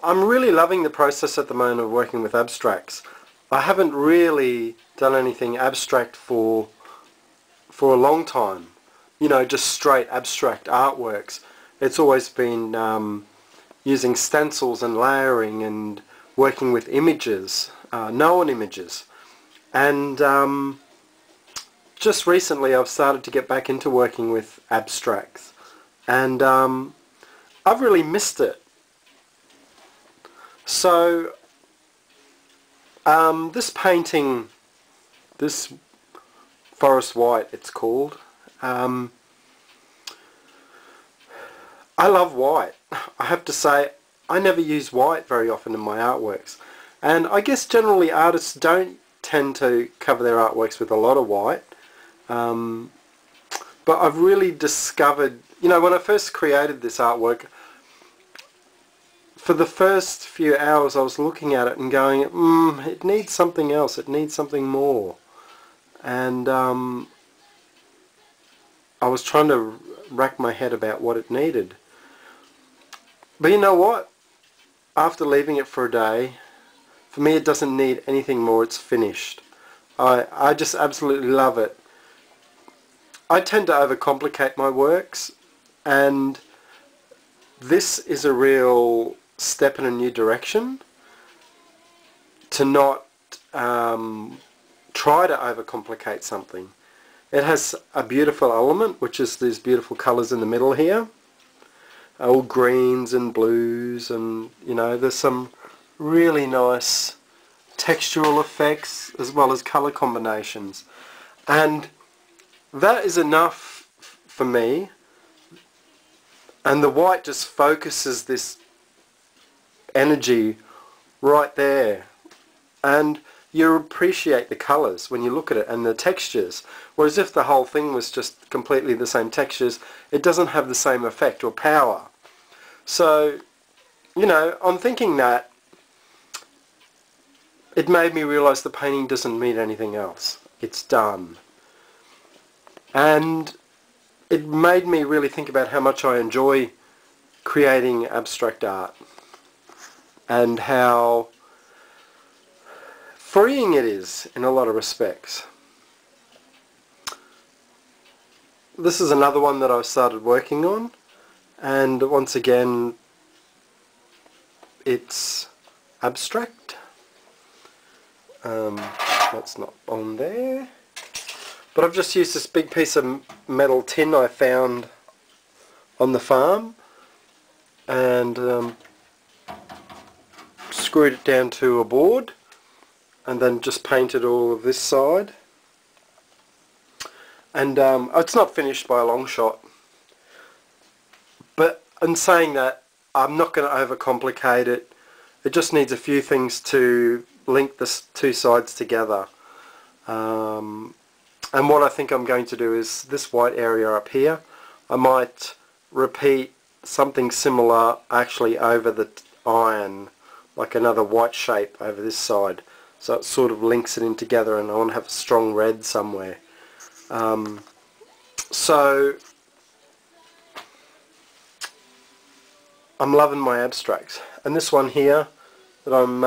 I'm really loving the process at the moment of working with abstracts. I haven't really done anything abstract for a long time. You know, just straight abstract artworks. It's always been using stencils and layering and working with images, known images. And just recently I've started to get back into working with abstracts. And I've really missed it. So this painting, this Forest White it's called, I love white. I have to say I never use white very often in my artworks, and I guess generally artists don't tend to cover their artworks with a lot of white, but I've really discovered, you know, when I first created this artwork, for the first few hours I was looking at it and going, it needs something else, it needs something more. And I was trying to rack my head about what it needed. But you know what? After leaving it for a day, for me it doesn't need anything more, it's finished. I just absolutely love it. I tend to overcomplicate my works, and this is a real step in a new direction, to not try to overcomplicate something. It has a beautiful element, which is these beautiful colours in the middle here, all greens and blues, and you know, there's some really nice textural effects as well as colour combinations, and that is enough for me. And the white just focuses this energy right there, and you appreciate the colours when you look at it and the textures, whereas if the whole thing was just completely the same textures, it doesn't have the same effect or power. So, you know, I'm thinking that it made me realise the painting doesn't need anything else. It's done. And it made me really think about how much I enjoy creating abstract art, and how freeing it is in a lot of respects. This is another one that I've started working on, and once again it's abstract. That's not on there, but I've just used this big piece of metal tin I found on the farm, and screwed it down to a board, and then just painted all of this side. And it's not finished by a long shot, but in saying that, I'm not going to overcomplicate it. It just needs a few things to link the two sides together. And what I think I'm going to do is this white area up here, I might repeat something similar actually over the iron, like another white shape over this side, so it sort of links it in together, and I want to have a strong red somewhere. So I'm loving my abstracts, and this one here that I'm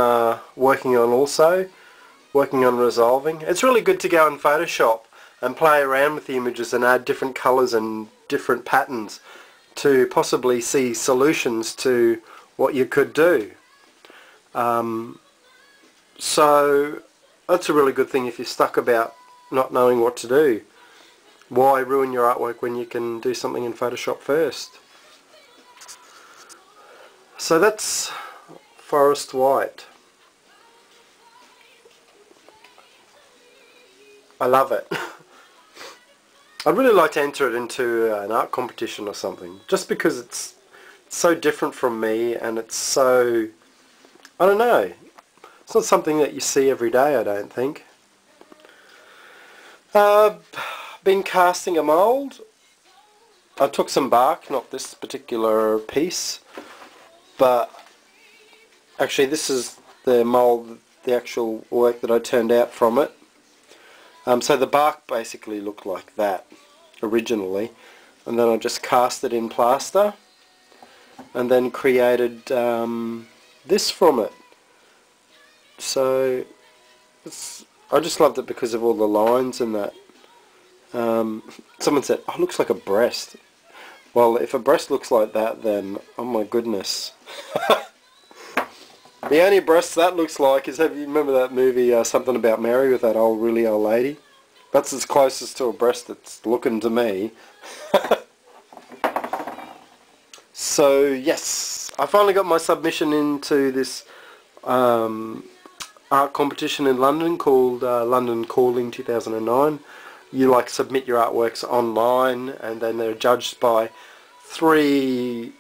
working on also, working on resolving. It's really good to go in Photoshop and play around with the images and add different colours and different patterns to possibly see solutions to what you could do. So that's a really good thing if you're stuck about not knowing what to do. Why ruin your artwork when you can do something in Photoshop first? So that's Forest White. I love it. I'd really like to enter it into an art competition or something, just because it's so different from me, and it's so, I don't know, it's not something that you see every day, I don't think. Been casting a mould. I took some bark, not this particular piece, but actually this is the mould, the actual work that I turned out from it. So the bark basically looked like that originally, and then I just cast it in plaster, and then created this from it. So I just loved it because of all the lines and that. Someone said, oh, it looks like a breast. Well, if a breast looks like that, then oh my goodness. The only breast that looks like is, have you remember that movie Something About Mary with that really old lady? That's as closest to a breast that's looking to me. So yes, I finally got my submission into this art competition in London called London Calling 2009. You like submit your artworks online, and then they're judged by 3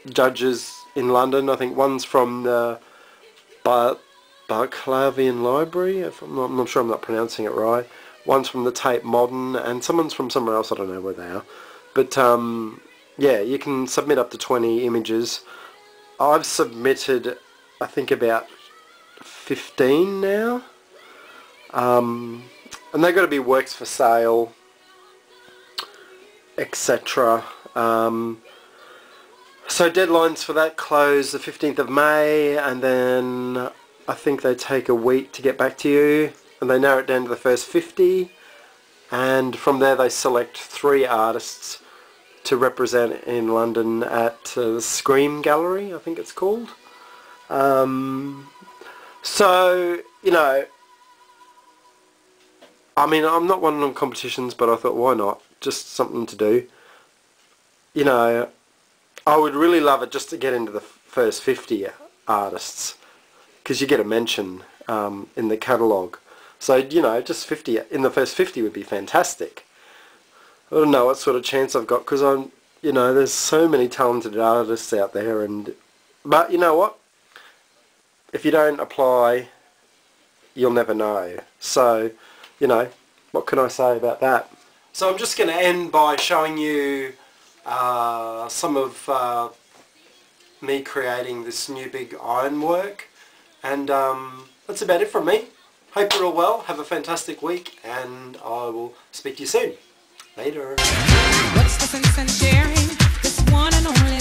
judges in London. I think one's from the Barclavian Library, I'm not sure I'm not pronouncing it right. One's from the Tate Modern, and someone's from somewhere else, I don't know where they are. But yeah, you can submit up to 20 images. I've submitted, I think, about 15 now. And they've got to be works for sale, etc. So deadlines for that close the 15th of May, and then I think they take a week to get back to you, and they narrow it down to the first 50, and from there they select 3 artists to represent in London at the Scream Gallery, I think it's called. So, you know, I mean, I'm not one of them competitions, but I thought, why not? Just something to do. You know, I would really love it just to get into the first 50 artists, because you get a mention in the catalogue. So, you know, just 50 in the first 50 would be fantastic. I don't know what sort of chance I've got, because I'm, you know, there's so many talented artists out there, but you know what? If you don't apply, you'll never know. So, you know, what can I say about that? So I'm just going to end by showing you some of me creating this new big ironwork, and that's about it from me. Hope you're all well, have a fantastic week, and I will speak to you soon. Later. What's the sense in sharing this one and only